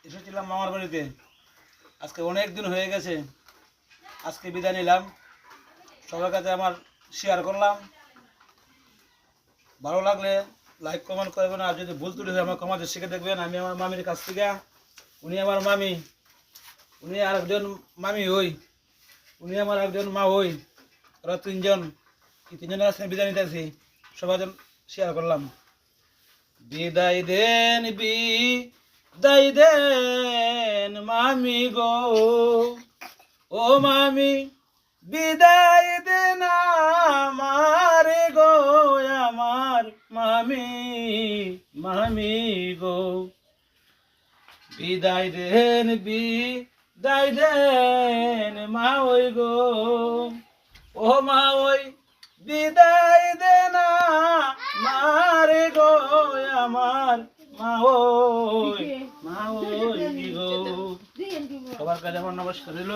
এসেছিলাম মামার বাড়িতে। আজকে অনেক দিন হয়ে গেছে, আজকে বিদায় নিলাম। সবার কাছে আমার শেয়ার করলাম। ভালো লাগলে লাইক কমেন্ট করবেন, আর যদি ভুল ত্রুটি হয় আমার কমাতে শিখে দেখবেন। আমি আমার মামির কাছ থেকে, উনি আমার মামি, উনি আর একজন মামি হই, উনি আমার একজন মা হই, ওরা তিনজন, এই তিনজনের কাছে বিদায় নিতেছি। সবার জন্য শেয়ার করলাম। বিদায় দেন মামি গো, ও মামি বিদায় দেন আমার গো, আমার মামি, মামি গো। বিদায় দেন মা ওই গো, ও মা ওই বিদায় দেন মারে গো, আমার মা ওই গো। সবার কাছে আমার নমস্কার রইল।